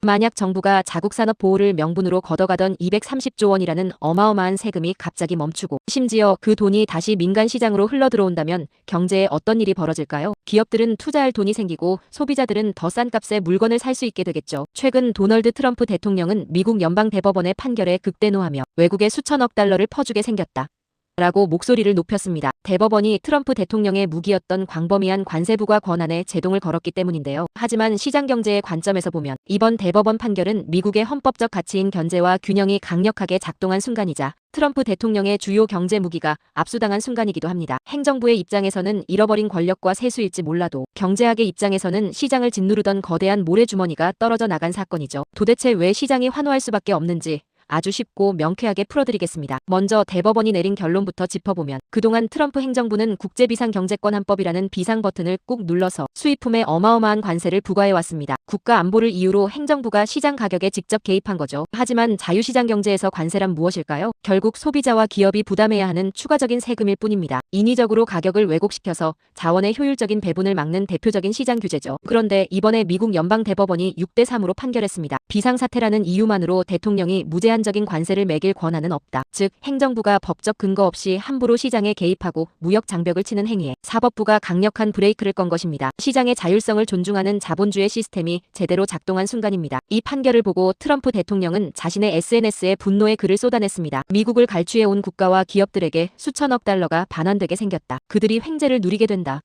만약 정부가 자국 산업 보호를 명분으로 걷어가던 230조 원이라는 어마어마한 세금이 갑자기 멈추고 심지어 그 돈이 다시 민간 시장으로 흘러들어온다면 경제에 어떤 일이 벌어질까요? 기업들은 투자할 돈이 생기고 소비자들은 더 싼 값에 물건을 살 수 있게 되겠죠. 최근 도널드 트럼프 대통령은 미국 연방대법원의 판결에 극대노하며 외국에 수천억 달러를 퍼주게 생겼다 라고 목소리를 높였습니다. 대법원이 트럼프 대통령의 무기였던 광범위한 관세부과 권한에 제동을 걸었기 때문인데요. 하지만 시장경제의 관점에서 보면 이번 대법원 판결은 미국의 헌법적 가치인 견제와 균형이 강력하게 작동한 순간이자 트럼프 대통령의 주요 경제 무기가 압수당한 순간이기도 합니다. 행정부의 입장에서는 잃어버린 권력과 세수일지 몰라도 경제학의 입장에서는 시장을 짓누르던 거대한 모래주머니가 떨어져 나간 사건이죠. 도대체 왜 시장이 환호할 수밖에 없는지 아주 쉽고 명쾌하게 풀어드리겠습니다. 먼저 대법원이 내린 결론부터 짚어보면 그동안 트럼프 행정부는 국제비상경제권한법이라는 비상 버튼을 꾹 눌러서 수입품에 어마어마한 관세를 부과해왔습니다. 국가 안보를 이유로 행정부가 시장 가격에 직접 개입한 거죠. 하지만 자유시장 경제에서 관세란 무엇일까요? 결국 소비자와 기업이 부담해야 하는 추가적인 세금일 뿐입니다. 인위적으로 가격을 왜곡시켜서 자원의 효율적인 배분을 막는 대표적인 시장 규제죠. 그런데 이번에 미국 연방대법원이 6대3으로 판결했습니다. 비상사태라는 이유만으로 대통령이 무제한적인 관세를 매길 권한은 없다. 즉 행정부가 법적 근거 없이 함부로 시장에 개입하고 무역 장벽을 치는 행위에 사법부가 강력한 브레이크를 건 것입니다. 시장의 자율성을 존중하는 자본주의 시스템이 제대로 작동한 순간입니다. 이 판결을 보고 트럼프 대통령은 자신의 SNS에 분노의 글을 쏟아냈습니다. 미국을 갈취해온 국가와 기업들에게 수천억 달러가 반환되게 생겼다. 그들이 횡재를 누리게 된다.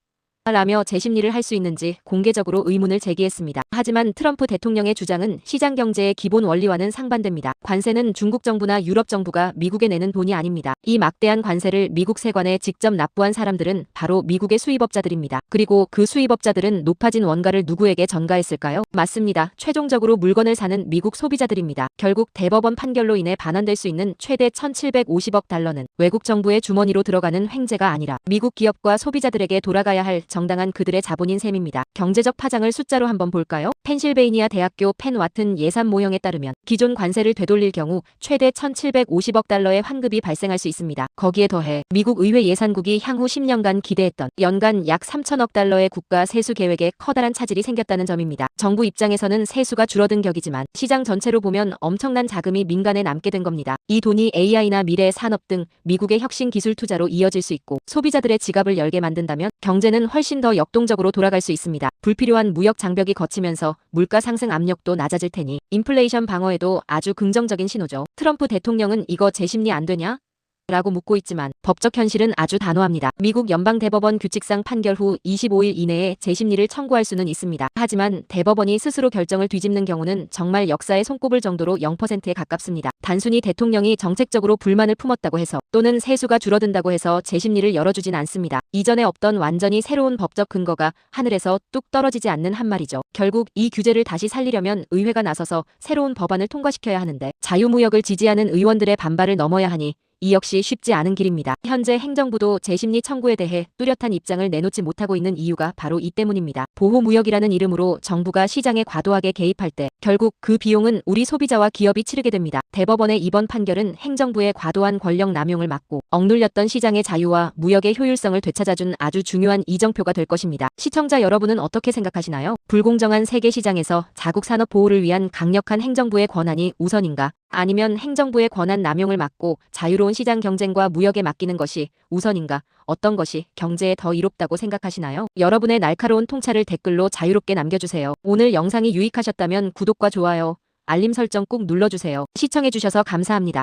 라며 재심리를 할 수 있는지 공개적으로 의문을 제기했습니다. 하지만 트럼프 대통령의 주장은 시장 경제의 기본 원리와는 상반됩니다. 관세는 중국 정부나 유럽 정부가 미국에 내는 돈이 아닙니다. 이 막대한 관세를 미국 세관에 직접 납부한 사람들은 바로 미국의 수입업자들입니다. 그리고 그 수입업자들은 높아진 원가를 누구에게 전가했을까요? 맞습니다. 최종적으로 물건을 사는 미국 소비자들입니다. 결국 대법원 판결로 인해 반환될 수 있는 최대 1,750억 달러는 외국 정부의 주머니로 들어가는 횡재가 아니라 미국 기업과 소비자들에게 돌아가야 할 정당한 그들의 자본인 셈입니다. 경제적 파장을 숫자로 한번 볼까요? 펜실베이니아 대학교 펜 와튼 예산 모형에 따르면 기존 관세를 되돌릴 경우 최대 1,750억 달러의 환급이 발생할 수 있습니다. 거기에 더해 미국 의회 예산국이 향후 10년간 기대했던 연간 약 3천억 달러의 국가 세수 계획에 커다란 차질이 생겼다는 점입니다. 정부 입장에서는 세수가 줄어든 격이지만 시장 전체로 보면 엄청난 자금이 민간에 남게 된 겁니다. 이 돈이 AI나 미래 산업 등 미국의 혁신 기술 투자로 이어질 수 있고 소비자들의 지갑을 열게 만든다면 경제는 훨씬 더 역동적으로 돌아갈 수 있습니다. 불필요한 무역 장벽이 거치면서 물가 상승 압력도 낮아질 테니 인플레이션 방어에도 아주 긍정적인 신호죠. 트럼프 대통령은 이거 재심리 안 되냐? 라고 묻고 있지만 법적 현실은 아주 단호합니다. 미국 연방대법원 규칙상 판결 후 25일 이내에 재심리를 청구할 수는 있습니다. 하지만 대법원이 스스로 결정을 뒤집는 경우는 정말 역사에 손꼽을 정도로 0%에 가깝습니다. 단순히 대통령이 정책적으로 불만을 품었다고 해서 또는 세수가 줄어든다고 해서 재심리를 열어주진 않습니다. 이전에 없던 완전히 새로운 법적 근거가 하늘에서 뚝 떨어지지 않는 한 말이죠. 결국 이 규제를 다시 살리려면 의회가 나서서 새로운 법안을 통과시켜야 하는데 자유무역을 지지하는 의원들의 반발을 넘어야 하니 이 역시 쉽지 않은 길입니다. 현재 행정부도 재심리 청구에 대해 뚜렷한 입장을 내놓지 못하고 있는 이유가 바로 이 때문입니다. 보호무역이라는 이름으로 정부가 시장에 과도하게 개입할 때 결국 그 비용은 우리 소비자와 기업이 치르게 됩니다. 대법원의 이번 판결은 행정부의 과도한 권력 남용을 막고 억눌렸던 시장의 자유와 무역의 효율성을 되찾아준 아주 중요한 이정표가 될 것입니다. 시청자 여러분은 어떻게 생각하시나요? 불공정한 세계 시장에서 자국 산업 보호를 위한 강력한 행정부의 권한이 우선인가? 아니면 행정부의 권한 남용을 막고 자유로운 시장 경쟁과 무역에 맡기는 것이 우선인가? 어떤 것이 경제에 더 이롭다고 생각하시나요? 여러분의 날카로운 통찰을 댓글로 자유롭게 남겨주세요. 오늘 영상이 유익하셨다면 구독과 좋아요, 알림 설정 꼭 눌러주세요. 시청해주셔서 감사합니다.